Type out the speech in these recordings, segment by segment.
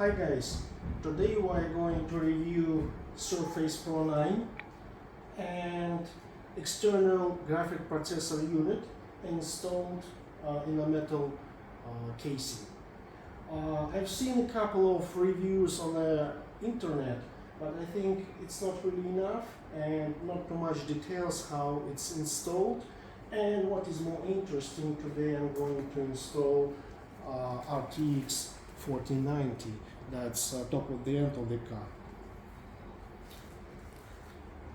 Hi guys, today we are going to review Surface Pro 9 and external graphic processor unit installed in a metal casing. I've seen a couple of reviews on the internet, but I think it's not really enough and not too much details how it's installed. And what is more interesting, today I'm going to install RTX 4090. That's top of the end of the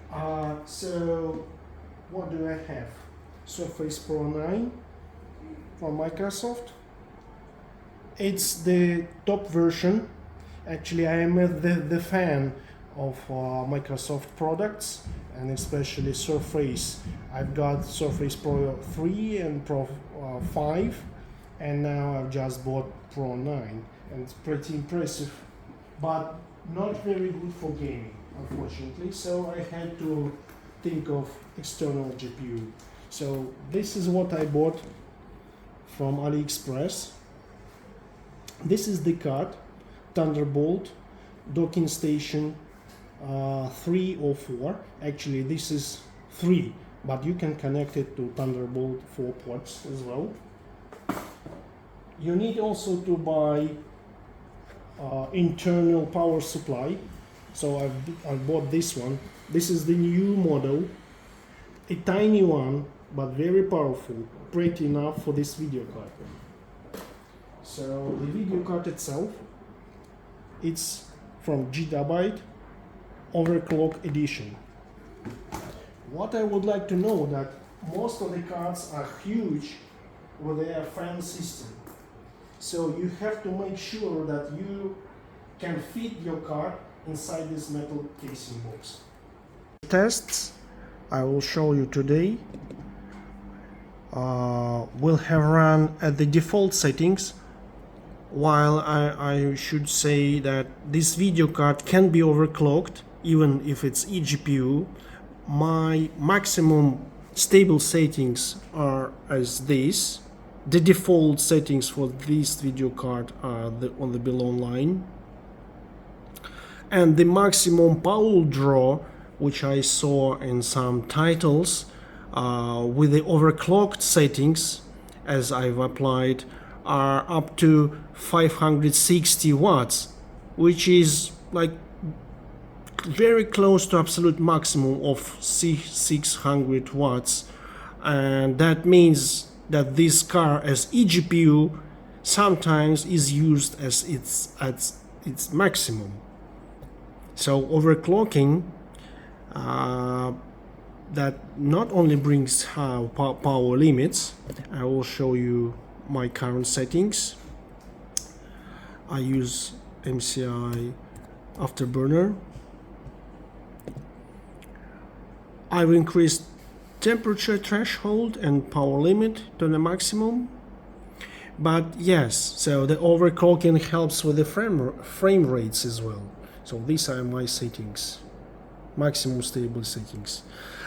car. So what do I have? Surface Pro 9 from Microsoft. It's the top version. Actually, I am the fan of Microsoft products, and especially Surface. I've got Surface Pro 3 and Pro 5, and now I've just bought Pro 9, and it's pretty impressive, but not very good for gaming, unfortunately. So I had to think of external GPU. So this is what I bought from AliExpress. This is the card, Thunderbolt docking station 3 or 4. Actually, this is 3, but you can connect it to Thunderbolt 4 ports as well. You need also to buy internal power supply. So I bought this one. This is the new model, a tiny one but very powerful, pretty enough for this video card. So the video card itself, it's from Gigabyte overclock edition. What I would like to know that most of the cards are huge with their fan system. So you have to make sure that you can fit your card inside this metal casing box. Tests I will show you today will have run at the default settings, while I should say that this video card can be overclocked even if it's eGPU. My maximum stable settings are as this. The default settings for this video card are on the below line, and the maximum power draw, which I saw in some titles with the overclocked settings, as I've applied, are up to 560 watts, which is like very close to absolute maximum of 600 watts, and that means that this car as eGPU sometimes is used as its maximum. So overclocking that not only brings power limits. I will show you my current settings. I use MCI Afterburner. I've increased temperature threshold and power limit to the maximum. But yes, so the overclocking helps with the frame rates as well. So these are my settings, maximum stable settings.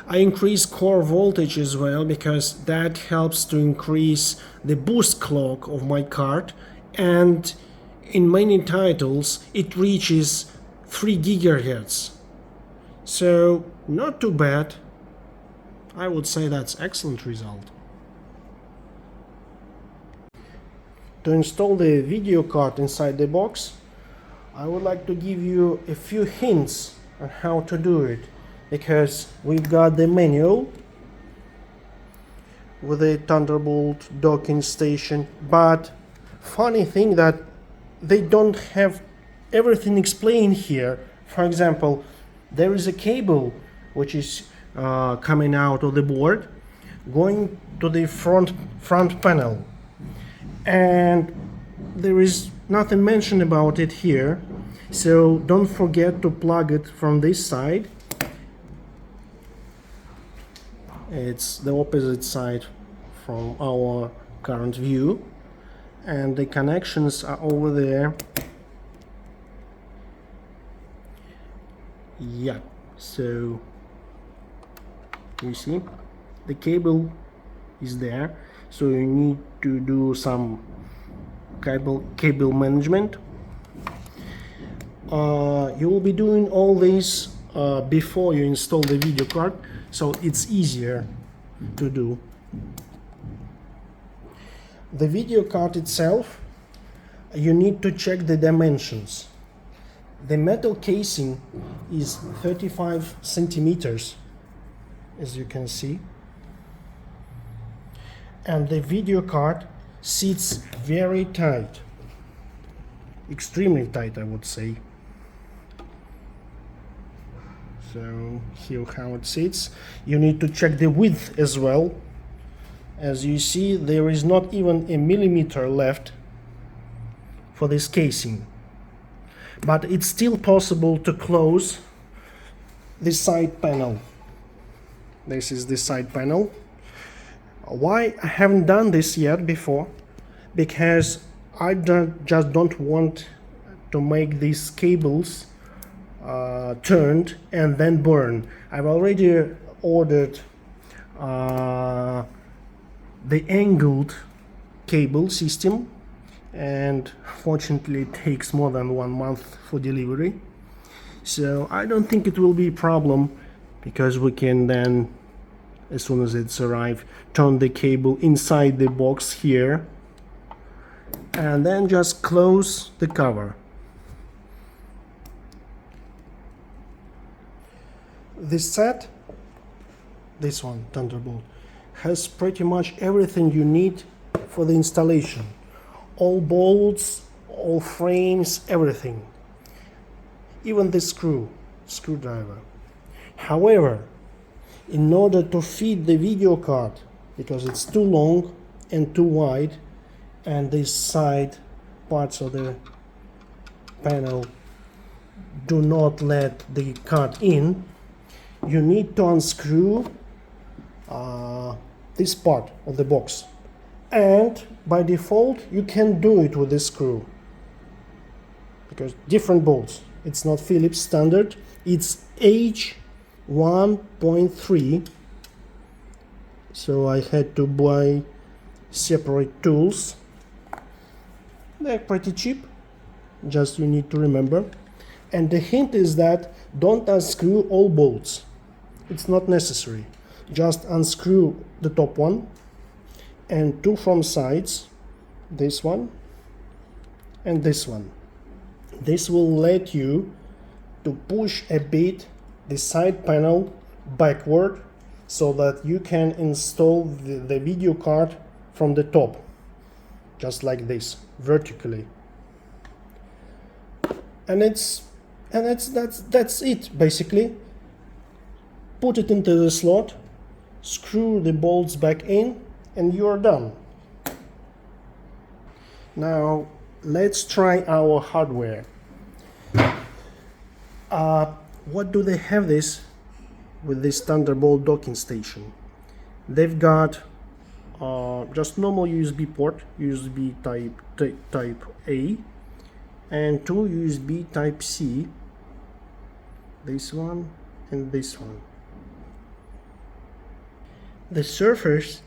I increase core voltage as well, because that helps to increase the boost clock of my card, and in many titles it reaches 3 gigahertz. So not too bad. I would say that's excellent result. To install the video card inside the box, I would like to give you a few hints on how to do it, because we've got the manual with a Thunderbolt docking station, but funny thing that they don't have everything explained here. For example, there is a cable which is coming out of the board, going to the front panel, and there is nothing mentioned about it here. So don't forget to plug it from this side. It's the opposite side from our current view, and the connections are over there. Yeah, so you see the cable is there, so you need to do some cable management. You will be doing all this before you install the video card, so it's easier to do. The video card itself, you need to check the dimensions. The metal casing is 35 centimeters, as you can see, and the video card sits very tight, extremely tight, I would say. So here how it sits. You need to check the width as well. As you see, there is not even a millimeter left for this casing, but it's still possible to close the side panel. This is the side panel. Why I haven't done this yet before? Because I just don't want to make these cables turned and then burn. I've already ordered the angled cable system, and fortunately it takes more than 1 month for delivery, so I don't think it will be a problem, because we can then, as soon as it's arrived, turn the cable inside the box here and then just close the cover. This set, this one, Thunderbolt, has pretty much everything you need for the installation. All bolts, all frames, everything. Even the screwdriver. However, in order to fit the video card, because it's too long and too wide, and these side parts of the panel do not let the card in, you need to unscrew this part of the box, and by default you can do it with this screw, because different bolts, it's not Phillips standard, it's H1.3, so I had to buy separate tools. They're pretty cheap, just you need to remember. And the hint is that don't unscrew all bolts, it's not necessary. Just unscrew the top one and 2 from sides, this one and this one. This will let you to push a bit the side panel backward, so that you can install the video card from the top, just like this, vertically. And that's it basically. Put it into the slot, screw the bolts back in, and you're done. Now let's try our hardware. What do they have this with this Thunderbolt docking station? They've got just normal USB port, USB type A, and 2 USB type C, this one and this one. The Surface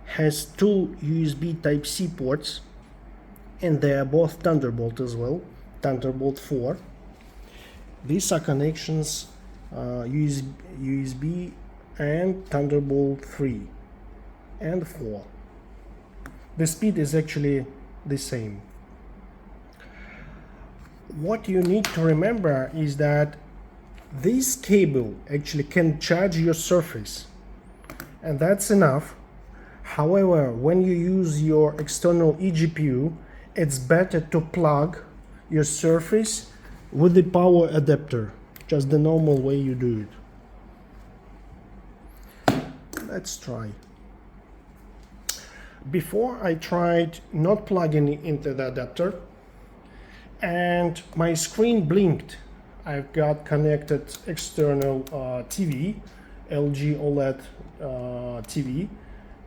has 2 USB type C ports, and they are both Thunderbolt as well, Thunderbolt 4. These are connections USB and Thunderbolt 3 and 4. The speed is actually the same. What you need to remember is that this cable actually can charge your Surface, and that's enough. However, when you use your external eGPU, it's better to plug your Surface with the power adapter, just the normal way you do it. Let's try. Before I tried not plugging it into the adapter, and my screen blinked. I've got connected external TV, LG OLED TV.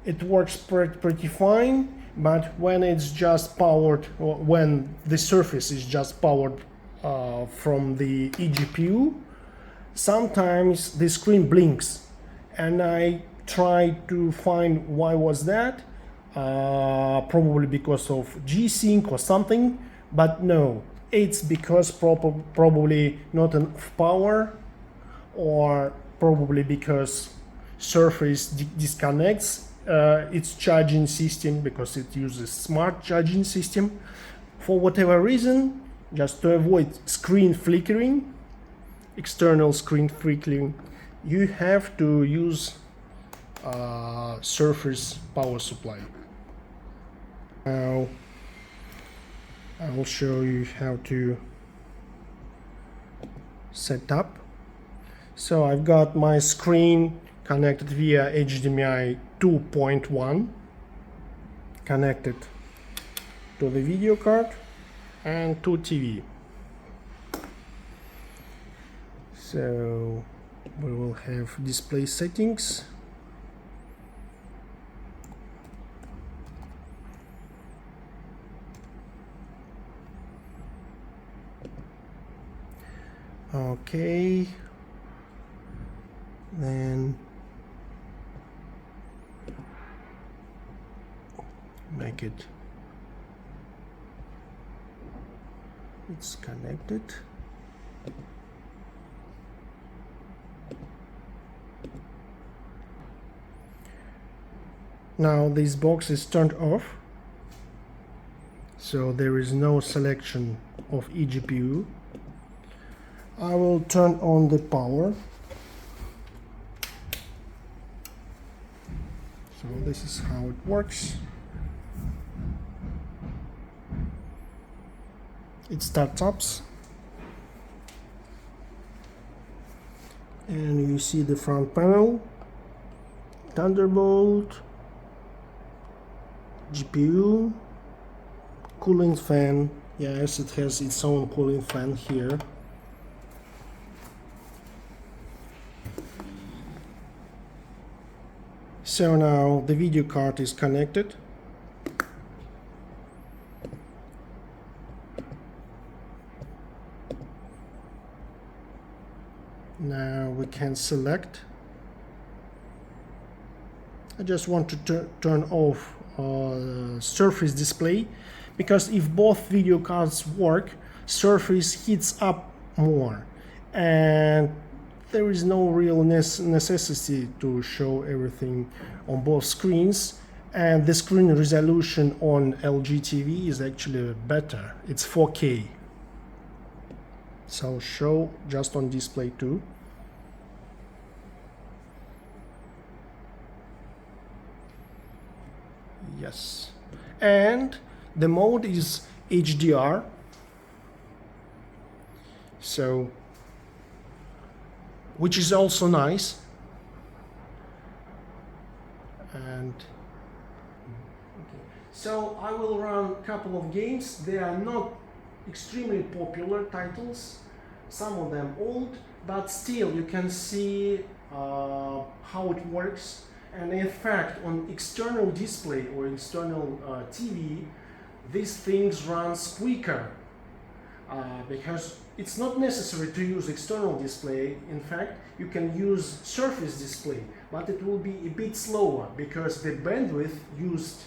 It works pretty fine, but when it's just powered, when the Surface is just powered from the eGPU, sometimes the screen blinks, and I tried to find why was that. Probably because of G-Sync or something, but no, It's because probably not enough power, or probably because Surface disconnects its charging system because it uses smart charging system. For whatever reason, just to avoid screen flickering, external screen flickering, you have to use Surface power supply. Now I will show you how to set up. So I've got my screen connected via HDMI 2.1, connected to the video card and to TV. So we will have display settings. Okay, then make it's connected. Now this box is turned off, so there is no selection of eGPU. I will turn on the power. So this is how it works. It starts up, and you see the front panel, Thunderbolt, GPU, cooling fan. Yes, it has its own cooling fan here. So now the video card is connected. Now we can select. I just want to turn off Surface display, because if both video cards work, Surface heats up more, and there is no real necessity to show everything on both screens, and the screen resolution on LG TV is actually better. It's 4K. So show just on display too. Yes. And the mode is HDR. So, which is also nice. And so I will run a couple of games. They are not extremely popular titles, some of them old, but still you can see how it works. And in fact, on external display or external TV, these things runs quicker because it's not necessary to use external display. In fact, you can use Surface display, but it will be a bit slower because the bandwidth used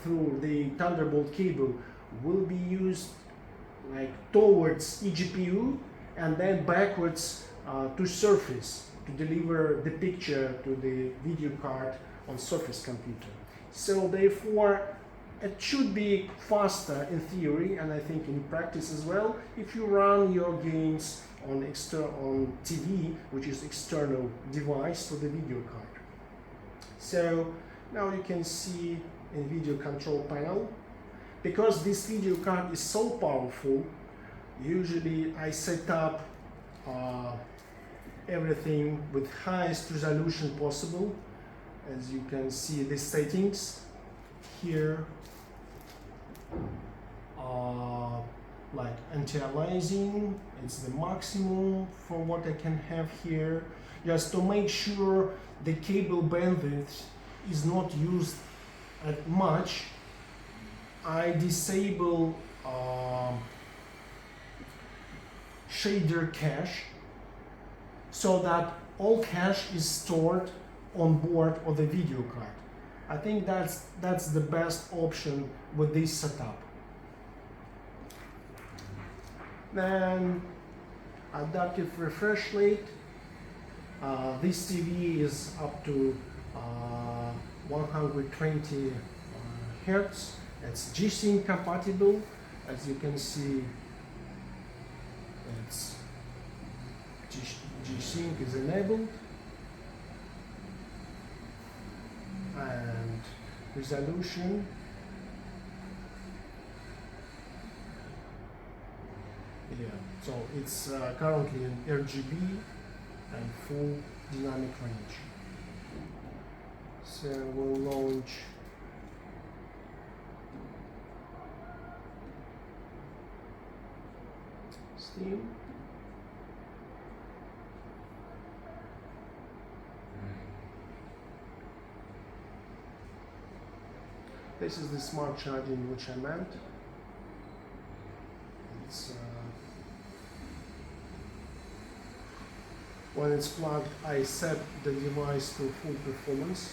through the Thunderbolt cable will be used like towards eGPU and then backwards to Surface to deliver the picture to the video card on Surface computer. So therefore it should be faster in theory, and I think in practice as well, if you run your games on TV, which is external device to the video card. So now you can see in video control panel, because this video card is so powerful, usually I set up everything with highest resolution possible. As you can see, the settings here, like anti-aliasing, it's the maximum for what I can have here, just to make sure the cable bandwidth is not used at much. I disable shader cache, so that all cache is stored on board of the video card. I think that's the best option with this setup. Then adaptive refresh rate. This TV is up to 120 Hertz. It's G-Sync compatible. As you can see, it's G-Sync is enabled, and resolution so it's currently in RGB and full dynamic range. So we'll launch Steam. This is the smart charging which I meant. It's when it's plugged, I set the device to full performance.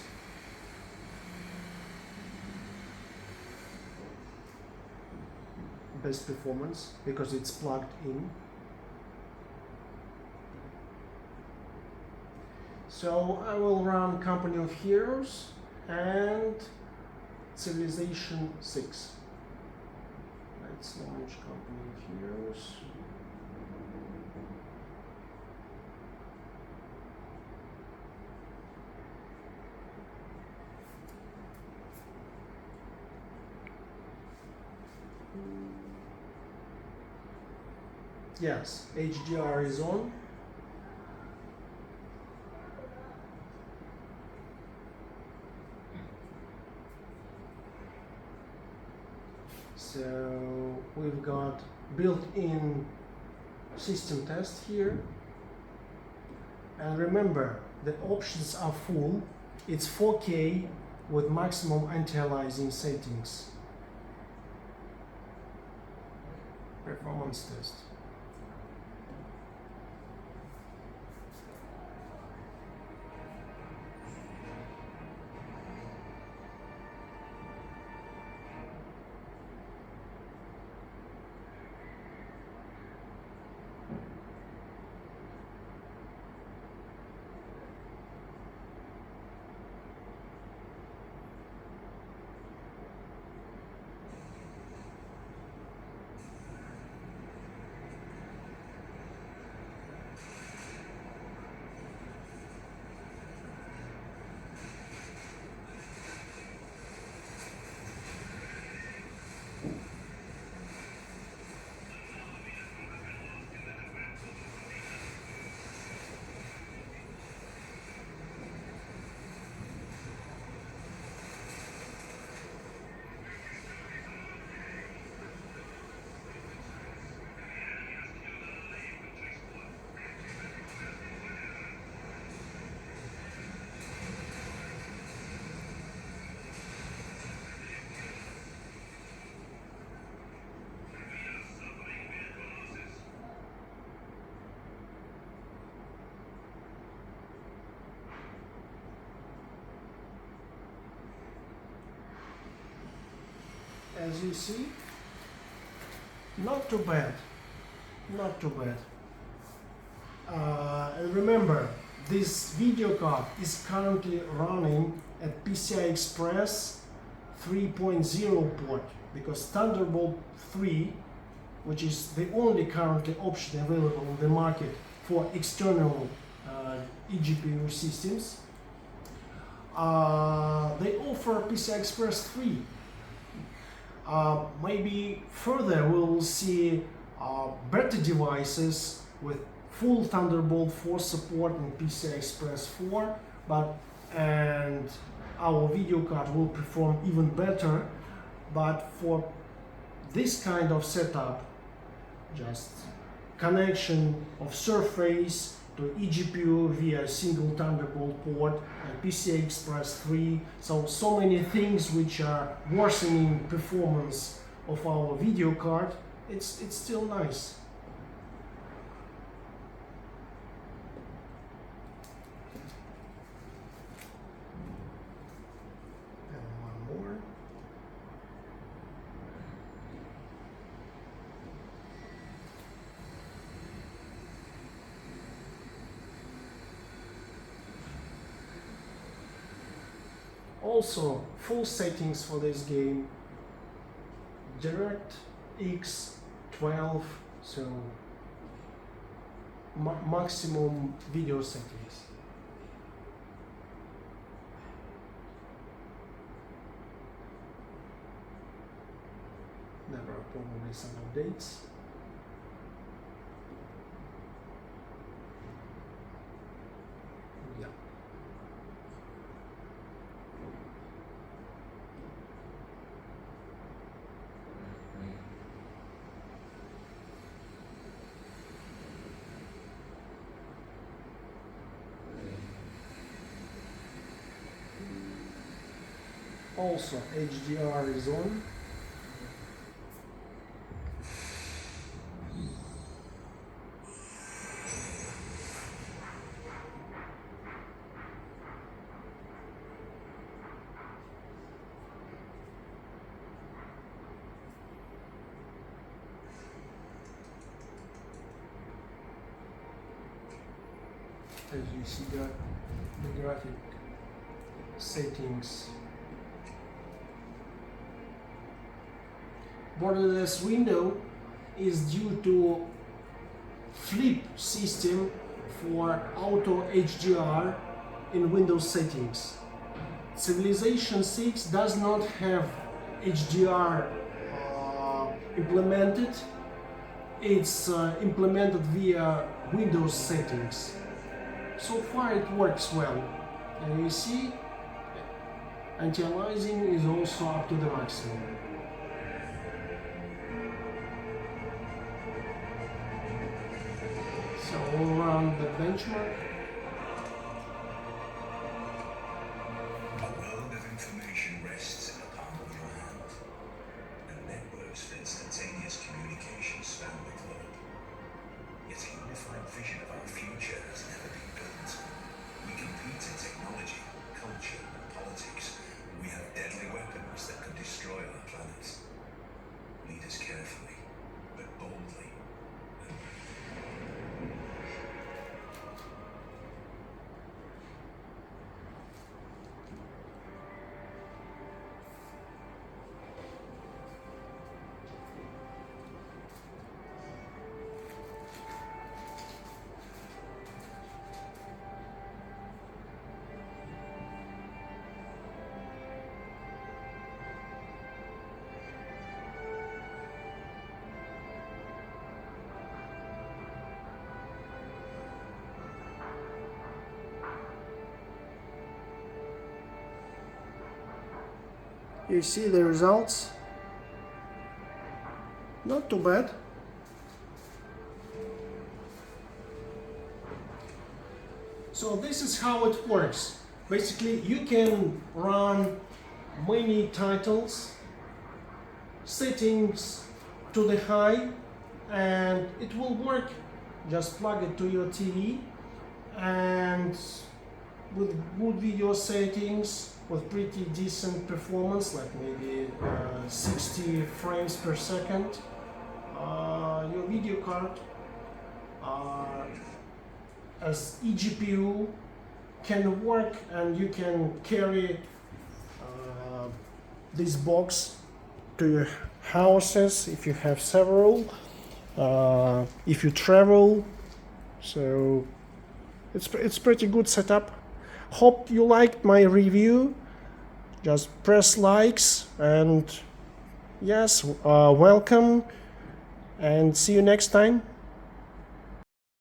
Best performance because it's plugged in. So I will run Company of Heroes and Civilization 6. Let's launch Company of Heroes. Yes, HDR is on. So we've got built-in system test here. And remember, the options are full. It's 4K with maximum anti-aliasing settings. Performance test. As you see, not too bad, not too bad. And remember, this video card is currently running at PCI Express 3.0 port because Thunderbolt 3, which is the only currently option available on the market for external eGPU systems, they offer PCI Express 3. Maybe further we will see better devices with full Thunderbolt 4 support and PCI Express 4, and our video card will perform even better. But for this kind of setup, just connection of surface to eGPU via single Thunderbolt port and PCI Express 3, so many things which are worsening performance of our video card, it's still nice. And one more. Also, full settings for this game, DirectX 12, so maximum video settings. There are probably some updates. Yeah. Also, HDR is on. As you see that the graphic settings. Borderless window is due to flip system for auto HDR in Windows settings. Civilization 6 does not have HDR implemented. It's implemented via Windows settings. So far it works well. And you see, antialiasing is also up to the maximum. So we'll run the benchmark. A world of information rests in the palm of your hand, and networks for instantaneous communication span the globe. Yet a unified vision of our future has never been built. We compete in technology, culture, and politics. We have deadly weapons that can destroy our planet. Lead us carefully, but boldly. You see the results? Not too bad. So this is how it works. Basically, you can run many titles, settings to the high, and it will work. Just plug it to your TV, and with good video settings, with pretty decent performance, like maybe 60 frames per second, your video card as EGPU can work, and you can carry this box to your houses if you have several, if you travel. So it's pretty good setup. Hope you liked my review. Just press likes, and yes, welcome, and see you next time.